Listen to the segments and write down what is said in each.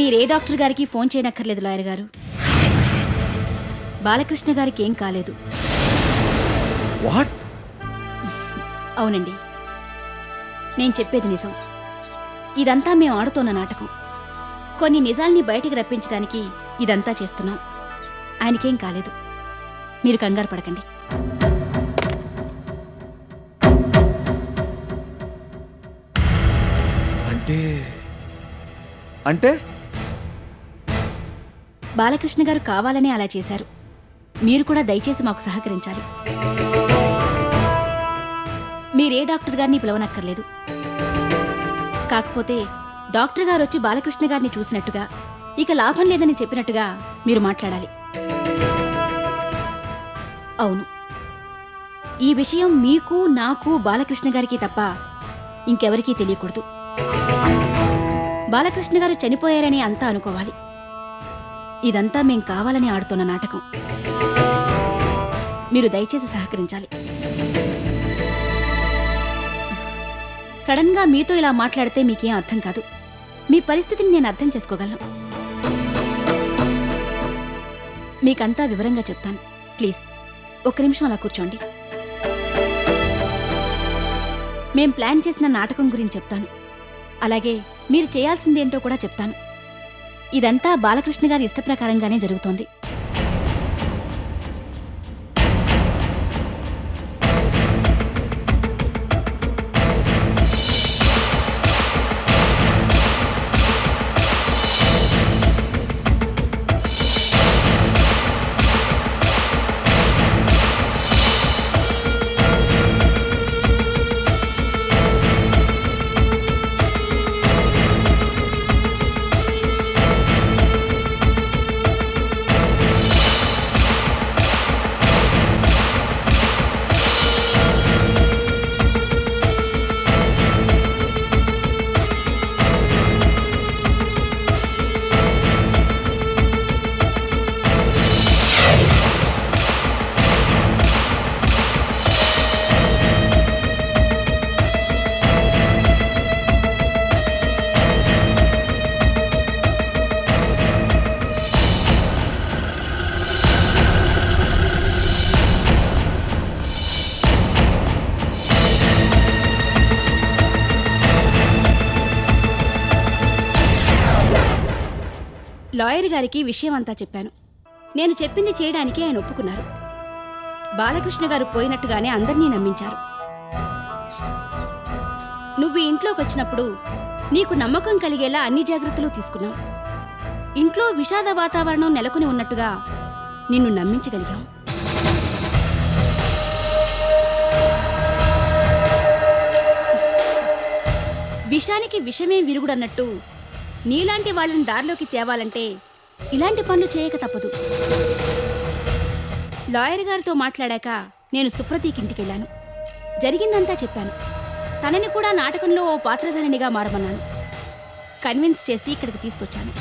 మీరే డాక్టర్ గారికి phone చేయనక్కర్లేదు lawyer గారు. బాలకృష్ణ గారికి ఏం కాలేదు. వాట్? అవునండి, నేను చెప్పేది నిజం. ఇదంతా మేము ఆడుతోన్న నాటకం. కొన్ని నిజాల్ని బయటికి రప్పించడానికి ఇదంతా చేస్తున్నాం. ఆయనకేం కాలేదు, మీరు కంగారు పడకండి. అంటే అంటే బాలకృష్ణ గారు కావాలనే అలా చేశారు. మీరు కూడా దయచేసి మాకు సహకరించాలి. మీరే డాక్టర్ గారిని పిలవనక్కర్లేదు. కాకపోతే డాక్టర్ గారు వచ్చి బాలకృష్ణ గారిని చూసినట్టుగా, ఇక లాభం లేదని చెప్పినట్టుగా మీరు మాట్లాడాలి. అవును, ఈ విషయం మీకు, నాకు, బాలకృష్ణ గారికి తప్ప ఇంకెవరికీ తెలియకూడదు. బాలకృష్ణ గారు చనిపోయారని అంతా అనుకోవాలి. ఇదంతా మేం కావాలని ఆడుతున్న నాటకం. మీరు దయచేసి సహకరించాలి. సడన్గా మీతో ఇలా మాట్లాడితే మీకేం అర్థం కాదు. మీ పరిస్థితిని నేను అర్థం చేసుకోగలను. మీకంతా వివరంగా చెప్తాను. ప్లీజ్ ఒక్క నిమిషం అలా కూర్చోండి. మేం ప్లాన్ చేసిన నాటకం గురించి చెప్తాను. అలాగే మీరు చేయాల్సిందేంటో కూడా చెప్తాను. ఇదంతా బాలకృష్ణ గారి ఇష్టప్రకారంగానే జరుగుతోంది. లాయర్ గారికి విషయం అంతా చెప్పాను. నేను చెప్పింది చేయడానికి ఆయన ఒప్పుకున్నారు. బాలకృష్ణ గారు పోయినట్టుగానే అందర్నీ నమ్మించారు. నువ్వు ఇంట్లోకి వచ్చినప్పుడు నీకు నమ్మకం కలిగేలా అన్ని జాగ్రత్తలు తీసుకున్నావు. ఇంట్లో విషాద వాతావరణం నెలకొని ఉన్నట్టుగా నిన్ను నమ్మించగలిగాం. విషానికి విషమే విరుగుడన్నట్టు నీలాంటి వాళ్ళని దారిలోకి తేవాలంటే ఇలాంటి పనులు చేయక తప్పదు. లాయర్ గారితో మాట్లాడాక నేను సుప్రతీకి ఇంటికెళ్ళాను. జరిగిందంతా చెప్పాను. తనని కూడా నాటకంలో ఓ పాత్రధారిణిగా మారమన్నాను. కన్విన్స్ చేసి ఇక్కడికి తీసుకొచ్చాను.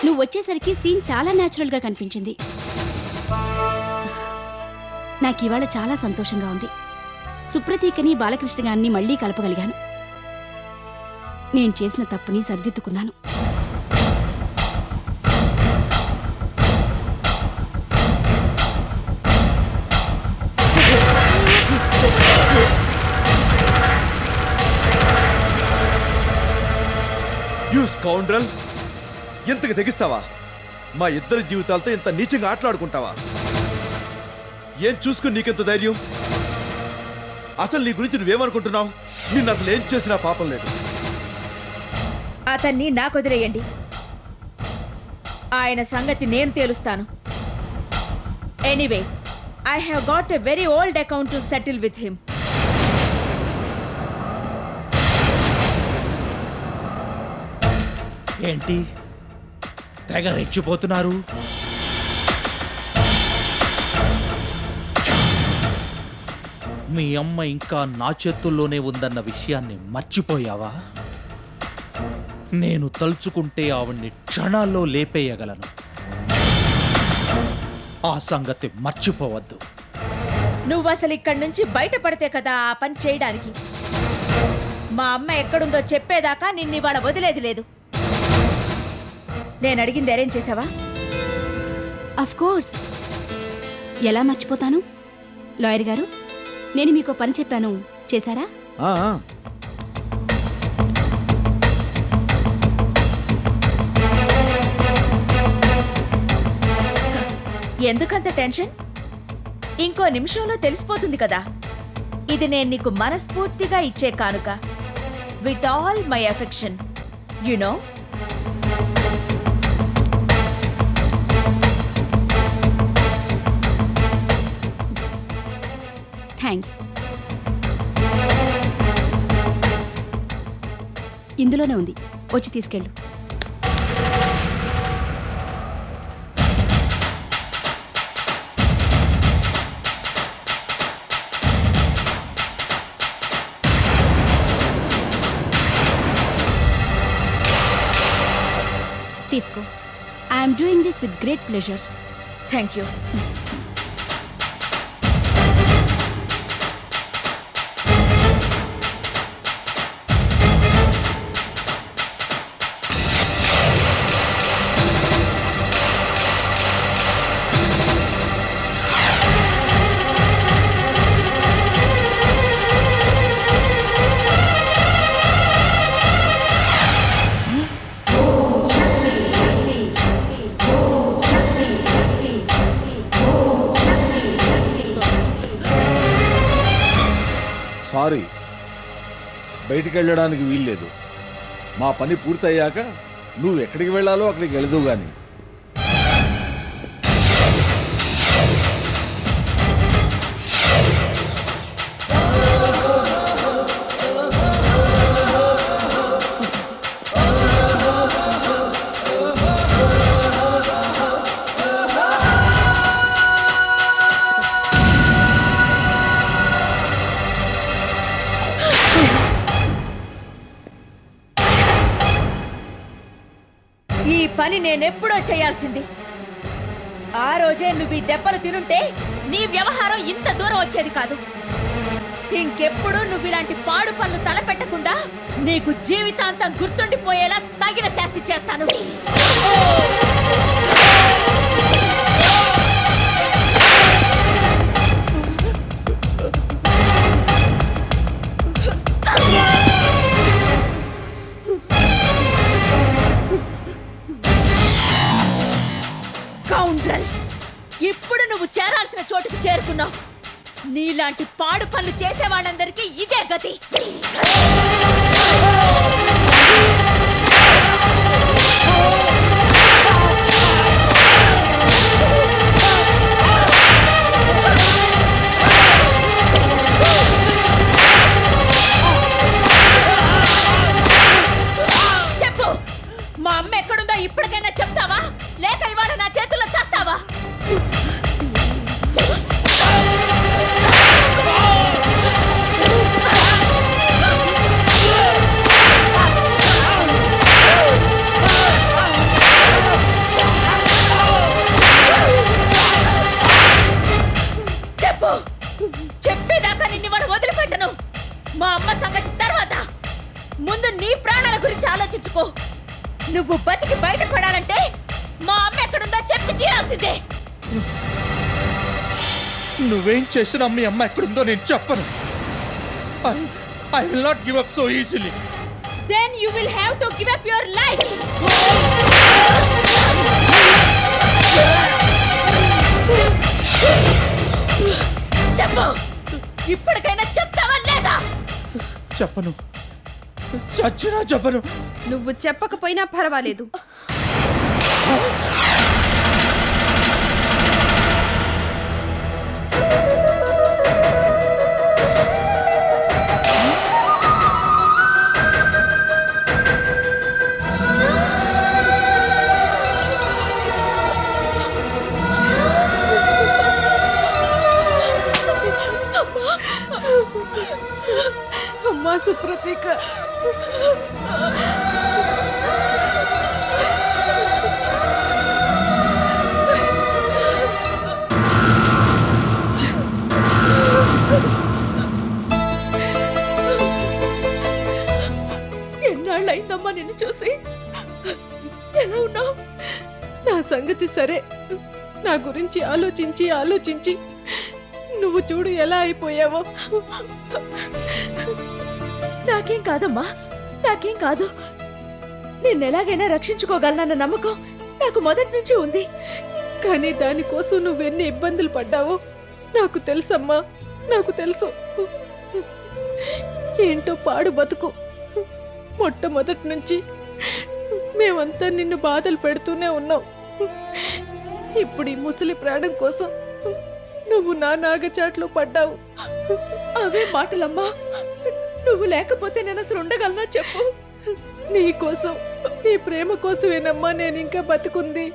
నువ్వు వచ్చేసరికి సీన్ చాలా న్యాచురల్గా కనిపించింది. నాకు ఇవాళ చాలా సంతోషంగా ఉంది. సుప్రతీకని బాలకృష్ణ గారిని మళ్లీ కలపగలిగాను. నేను చేసిన తప్పుని సరిదిద్దుకున్నాను. You scoundrel! ఎంతకు తెగిస్తావా? మా ఇద్దరి జీవితాలతో ఇంత నీచంగా ఆటలాడుకుంటావా? ఏం చూసుకుని నీకెంత ధైర్యం? అసలు నీ గురించి నువ్వేమనుకుంటున్నావు? నిన్ను అసలు ఏం చేసినా పాపం లేదు. అతన్ని నాకు వదిలేయండి. ఆయన సంగతి నేను తేలుస్తాను. Anyway, I have got a very old account to settle with him. ఏంటి తెగ రెచ్చిపోతున్నారు? మీ అమ్మ ఇంకా నా చేతుల్లోనే ఉందన్న విషయాన్ని మర్చిపోయావా? నేను తలుచుకుంటే ఆవిడ్ని క్షణాల్లో లేపేయగలను. ఆ సంగతి మర్చిపోవద్దు. నువ్వసలు ఇక్కడి నుంచి బయటపడితే కదా ఆ పని చేయడానికి. మా అమ్మ ఎక్కడుందో చెప్పేదాకా నిన్నివాళ వదిలేది లేదు. నేను అడిగింది అరేంజ్ చేసావా? అఫ్ కోర్స్, ఎలా మర్చిపోతాను. లాయర్ గారు, నేను మీకు పని చెప్పాను, చేశారా? ఆ, ఆ. ఎందుకంత టెన్షన్? ఇంకో నిమిషంలో తెలిసిపోతుంది కదా. ఇది నేను నీకు మనస్ఫూర్తిగా ఇచ్చే కానుక. With all my affection, you know. Thanks. ఇందులోనే ఉంది, వచ్చి తీసుకెళ్ళు. తీసుకో. I'm doing this with great pleasure. Thank you. Sorry, బయటికి వెళ్ళడానికి వీల్లేదు. మా పని పూర్తయ్యాక నువ్వు ఎక్కడికి వెళ్ళాలో అక్కడికి వెళదు గాని. ఈ పని నేనెప్పుడో చేయాల్సింది. ఆ రోజే నువ్వు ఈ దెబ్బలు తినుంటే నీ వ్యవహారం ఇంత దూరం వచ్చేది కాదు. ఇంకెప్పుడు నువ్వు ఇలాంటి పాడు పనులు తలపెట్టకుండా నీకు జీవితాంతం గుర్తుండిపోయేలా తగిన శాస్తి చేస్తాను. కౌండ్రల్, ఇప్పుడు నువ్వు చేరాల్సిన చోటుకు చేరుకున్నావు. నీలాంటి పాడు పనులు చేసేవాళ్ళందరికీ ఇదే గతి. చెప్పు, మా అమ్మ ఎక్కడుందో ఇప్పటికైనా చెప్తావా, లేక ఇవాళ నా చేతుల్లో చేస్తావా? చెప్పు, చెప్పేదాకా నిన్ను వాడు వదిలిపెట్టను. మా అమ్మ సంగతి తర్వాత, ముందు నీ ప్రాణాల గురించి ఆలోచించుకో. నువ్వు బతికి బయటపడాలంటే మా అమ్మ ఎక్కడుందో చెప్పి తీరాల్సిందే. నువ్వేం చేసినా మీ అమ్మ ఎక్కడుందో నేను చెప్పను. I will not give up so easily. Then you will have to give up your life. చెప్పు, ఇప్పటికైనా చెప్తావా లేదా? చెప్పను, చచ్చినా చెప్పను. నువ్వు చెప్పకపోయినా పర్వాలేదు. అమ్మా సుప్రతీక, ఎన్నాళ్ళైందమ్మా నిన్ను చూసి. ఎలా ఉన్నావు? సంగతి సరే, నా గురించి ఆలోచించి ఆలోచించి నువ్వు చూడు ఎలా అయిపోయావో. నాకేం కాదమ్మా, నాకేం కాదు. నిన్నెలాగైనా రక్షించుకోగలనన్న నమ్మకం నాకు మొదటి నుంచి ఉంది. కానీ దానికోసం నువ్వెన్ని ఇబ్బందులు పడ్డావో నాకు తెలుసమ్మా, నాకు తెలుసు. ఏంటో పాడు బతుకు. మొట్టమొదటి నుంచి మేమంతా నిన్ను బాధలు పెడుతూనే ఉన్నాం. ఇప్పుడు ఈ ముసలి ప్రాణం కోసం నువ్వు నా నాగచాట్లో పడ్డావు. అవే మాటలమ్మా. నువ్వు లేకపోతే నేను అసలు ఉండగలనా చెప్పు? నీ కోసం, నీ ప్రేమ కోసమేనమ్మా నేను ఇంకా బతుకుంది.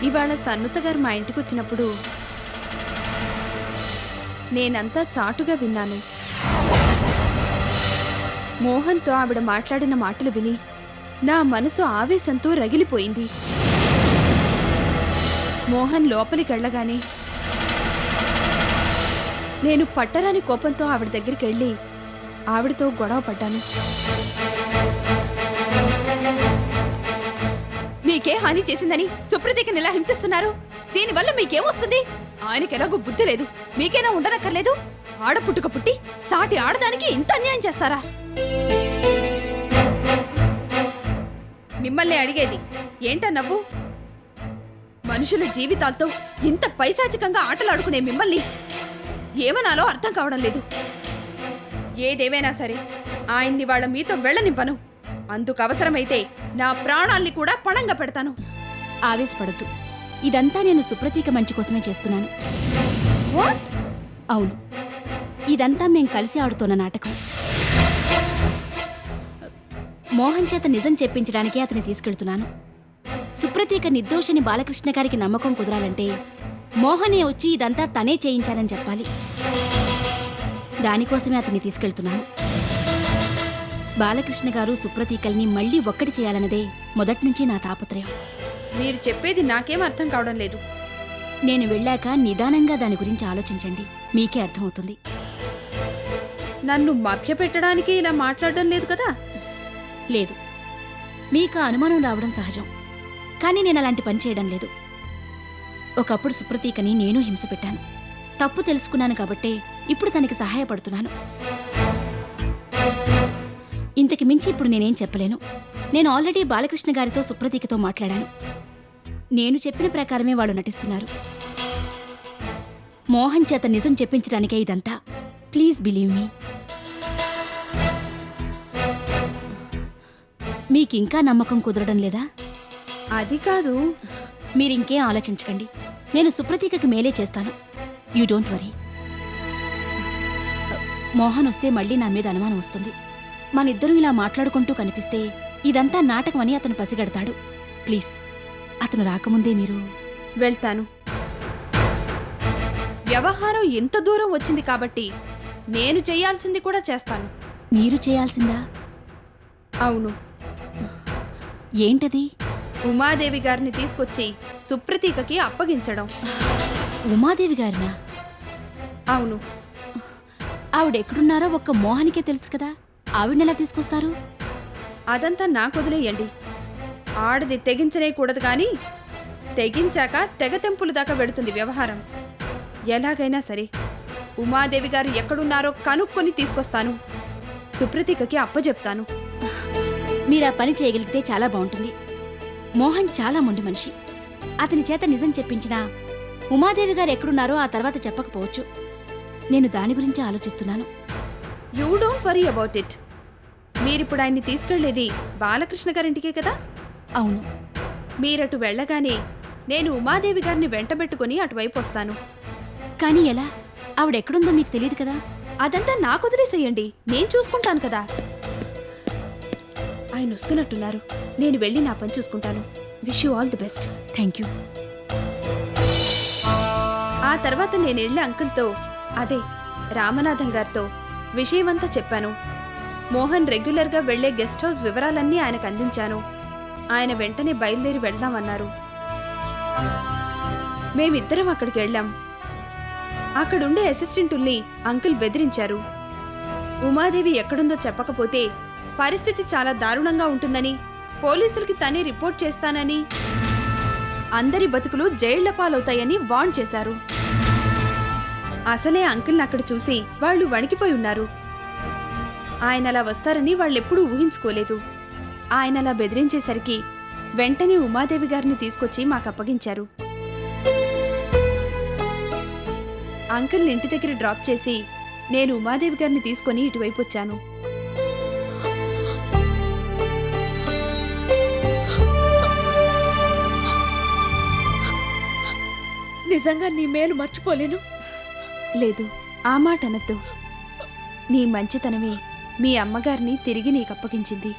ఇవాళ సన్నుత గారు మా ఇంటికి వచ్చినప్పుడు నేనంతా చాటుగా విన్నాను. మోహన్తో ఆవిడ మాట్లాడిన మాటలు విని నా మనసు ఆవేశంతో రగిలిపోయింది. మోహన్ లోపలికెళ్ళగానే నేను పట్టరాని కోపంతో ఆవిడ దగ్గరికి వెళ్ళి ఆవిడతో గొడవ పడ్డాను. మీకే హాని చేసిందని సుప్రతీకని ఇలా హింసిస్తున్నారు? దీనివల్ల మీకేమొస్తుంది? ఆయనకెలాగో బుద్ధి లేదు, మీకేనా ఉండనక్కర్లేదు? ఆడపుట్టుక పుట్టి సాటి ఆడదానికి ఇంత అన్యాయం చేస్తారా? మిమ్మల్ని అడిగేది ఏంటా నవ్వు? మనుషుల జీవితాలతో ఇంత పైశాచికంగా ఆటలాడుకునే మిమ్మల్ని ఏమనాలో అర్థం కావడం లేదు. ఏదేమైనా సరే ఆయన్ని వాళ్ళ మీతో వెళ్ళనివ్వను. అందుకు అవసరమైతే నా ప్రాణాల్ని కూడా పణంగా పెడతాను. ఆవేశపడద్దు. ఇదంతా నేను సుప్రతీక మంచి కోసమే చేస్తున్నాను. వాట్? అవును, ఇదంతా మేం కలిసి ఆడుతున్న నాటకం. మోహన్ చేత నిజం చెప్పించడానికే అతన్ని తీసుకెళ్తున్నాను. సుప్రతీక నిర్దోషిని బాలకృష్ణ గారికి నమ్మకం కుదరాలంటే మోహనే వచ్చి ఇదంతా తనే చేయించాలని చెప్పాలి. దానికోసమే అతన్ని తీసుకెళ్తున్నాను. బాలకృష్ణ గారు సుప్రతీకల్ని మళ్ళీ ఒక్కటి చేయాలన్నదే మొదట్నుంచి నా తాపత్రయం. మీరు చెప్పేది నాకేం అర్థం కావడం లేదు. నేను వెళ్ళాక నిదానంగా దాని గురించి ఆలోచించండి, మీకే అర్థమవుతుంది. నన్ను మభ్యపెట్టడానికి ఇలా మాట్లాడడం లేదు కదా? లేదు, మీకు ఆ అనుమానం రావడం సహజం. కానీ నేను అలాంటి పని చేయడం లేదు. ఒకప్పుడు సుప్రతీకని నేను హింస పెట్టాను. తప్పు తెలుసుకున్నాను కాబట్టే ఇప్పుడు తనకి సహాయపడుతున్నాను. ఇంతకు మించి ఇప్పుడు నేనేం చెప్పలేను. నేను ఆల్రెడీ బాలకృష్ణ గారితో సుప్రతీకతో మాట్లాడాను. నేను చెప్పిన ప్రకారమే వాళ్ళు నటిస్తున్నారు. మోహన్ చేత నిజం చెప్పించడానికే ఇదంతా. Please believe me. మీకింకా నమ్మకం కుదరడం లేదా? అది కాదు. మీరింకేం ఆలోచించకండి. నేను సుప్రతీకకి మేలే చేస్తాను. You don't worry. మోహన్ వస్తే మళ్ళీ నా మీద అనుమానం వస్తుంది. మనిద్దరం ఇలా మాట్లాడుకుంటూ కనిపిస్తే ఇదంతా నాటకమని అతను పసిగడతాడు. ప్లీజ్, అతను రాకముందే మీరు. వెళ్తాను. వ్యవహారం ఇంత దూరం వచ్చింది కాబట్టి నేను చేయాల్సింది కూడా చేస్తాను. మీరు చేయాల్సిందా? అవును. ఏంటది? ఉమాదేవి గారిని తీసుకొచ్చి సుప్రతీకకి అప్పగించడం. ఉమాదేవి గారినా? అవును. ఆవిడెక్కడున్నారో ఒక్క మోహన్కే తెలుసు కదా. ఆవిడనెలా తీసుకొస్తారు? అదంతా నాకొదిలేయండి. ఆడది తెగించనేకూడదు కానీ తెగించాక తెగతెంపుల దాకా వెడుతుంది వ్యవహారం. ఎలాగైనా సరే ఉమాదేవి గారు ఎక్కడున్నారో కనుక్కొని తీసుకొస్తాను. సుప్రతీకకి అప్పచెప్తాను. మీరా పని చేయగలిగితే చాలా బాగుంటుంది. మోహన్ చాలా మొండి మనిషి. అతని చేత నిజం చెప్పించినా ఉమాదేవి గారు ఎక్కడున్నారో ఆ తర్వాత చెప్పకపోవచ్చు. నేను దాని గురించి ఆలోచిస్తున్నాను. You don't worry about it. మీరిప్పుడు ఆయన్ని తీసుకెళ్లేది బాలకృష్ణ గారింటికే కదా? అవును. మీరటు వెళ్ళగానే నేను ఉమాదేవి గారిని వెంటబెట్టుకుని అటువైపు వస్తాను. కానీ ఎలా? ఆవిడెక్కడుందో మీకు తెలియదు కదా. అదంతా నాకు వదిలేసేయండి, నేను చూసుకుంటాను కదా. ఆయన వస్తున్నట్టున్నారు. నేను వెళ్ళి నా పని చూసుకుంటాను. Wish you all the best. Thank you. ఆ తర్వాత నేను వెళ్ళి అంకుల్తో, అదే రామనాథం గారితో విషయమంతా చెప్పాను. మోహన్ రెగ్యులర్గా వెళ్లే గెస్ట్ హౌస్ వివరాలన్నీ ఆయనకు అందించాను. ఆయన వెంటనే బయలుదేరి వెళ్దామన్నారు. మేమిద్దరం అక్కడికి వెళ్ళాం. అక్కడుండే అసిస్టెంటుల్ని అంకుల్ బెదిరించారు. ఉమాదేవి ఎక్కడుందో చెప్పకపోతే పరిస్థితి చాలా దారుణంగా ఉంటుందని, పోలీసులకి తనే రిపోర్ట్ చేస్తానని, అందరి బతుకులు జైళ్ల పాలవుతాయని వార్న్ చేశారు. అసలే అంకుల్ని అక్కడ చూసి వాళ్ళు వణికిపోయి ఉన్నారు. ఆయన అలా వస్తారని వాళ్ళెప్పుడూ ఊహించుకోలేదు. ఆయన అలా బెదిరించేసరికి వెంటనే ఉమాదేవి గారిని తీసుకొచ్చి మాకప్పగించారు. అంకుల్ని ఇంటి దగ్గర డ్రాప్ చేసి నేను ఉమాదేవి గారిని తీసుకొని ఇటువైపు వచ్చాను. నిజంగా నీ మేలు మర్చిపోలేను. లేదు, ఆ మాట అనద్దు. నీ మంచితనమే మీ అమ్మగారిని తిరిగి నీకప్పగించింది.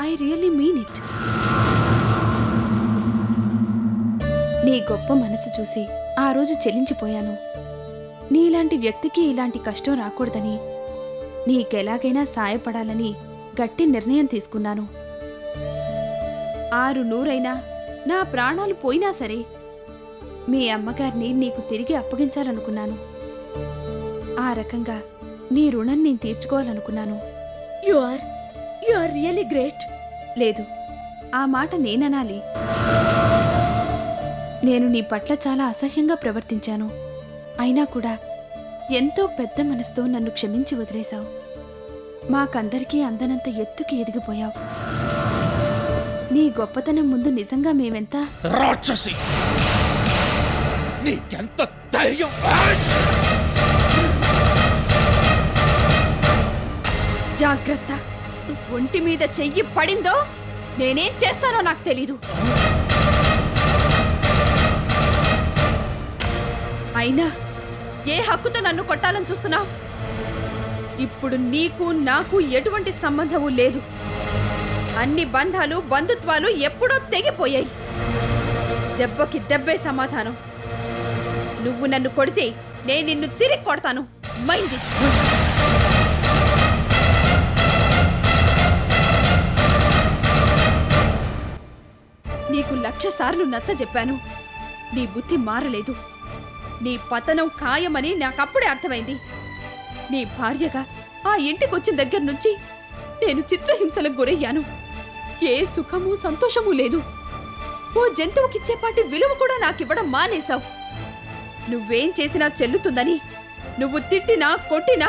I really mean it. నీ గొప్ప మనసు చూసి ఆ రోజు చెలించిపోయాను. నీలాంటి వ్యక్తికి ఇలాంటి కష్టం రాకూడదని, నీకెలాగైనా సాయపడాలని గట్టి నిర్ణయం తీసుకున్నాను. 600 నా ప్రాణాలు పోయినా సరే మీ అమ్మగారిని నీకు తిరిగి అప్పగించాలనుకున్నాను. ఆ రకంగా నీ రుణం నేను తీర్చుకోవాలనుకున్నాను. You are really great. లేదు, ఆ మాట నేననాలి. నేను నీ పట్ల చాలా అసహ్యంగా ప్రవర్తించాను. అయినా కూడా ఎంతో పెద్ద మనసుతో నన్ను క్షమించి వదిలేశావు. మాకందరికీ అందనంత ఎత్తుకి ఎదిగిపోయావు. నీ గొప్పతనం ముందు నిజంగా మేమెంత రాక్షసి! నీకెంత ధైర్యం! జాగ్రత్త! ఒంటి మీద చెయ్యి పడిందో నేనేం చేస్తానో నాకు తెలీదు. అయినా ఏ హక్కుతో నన్ను కొట్టాలని చూస్తున్నావు? ఇప్పుడు నీకు నాకు ఎటువంటి సంబంధము లేదు. అన్ని బంధాలు బంధుత్వాలు ఎప్పుడో తెగిపోయాయి. దెబ్బకి దెబ్బే సమాధానం. నువ్వు నన్ను కొడితే నేను నిన్ను తిరిగి కొడతాను. Mind it. నీకు 1,00,000 సార్లు నచ్చజెప్పాను. నీ బుద్ధి మారలేదు. నీ పతనం ఖాయమని నాకప్పుడే అర్థమైంది. నీ భార్యగా ఆ ఇంటికొచ్చిన దగ్గర నుంచి నేను చిత్రహింసలకు గురయ్యాను. ఏ సుఖము సంతోషము లేదు. ఓ జంతువుకిచ్చేపాటి విలువ కూడా నాకివ్వడం మానేశావు. నువ్వేం చేసినా చెల్లుతుందని, నువ్వు తిట్టినా కొట్టినా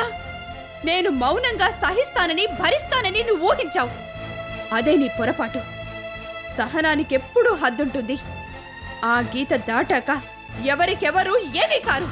నేను మౌనంగా సహిస్తానని భరిస్తానని నువ్వు ఊహించావు. అదే నీ పొరపాటు. సహనానికెప్పుడూ హద్దుంటుంది. ఆ గీత దాటాక ఎవరికెవరూ ఏమీ కారు.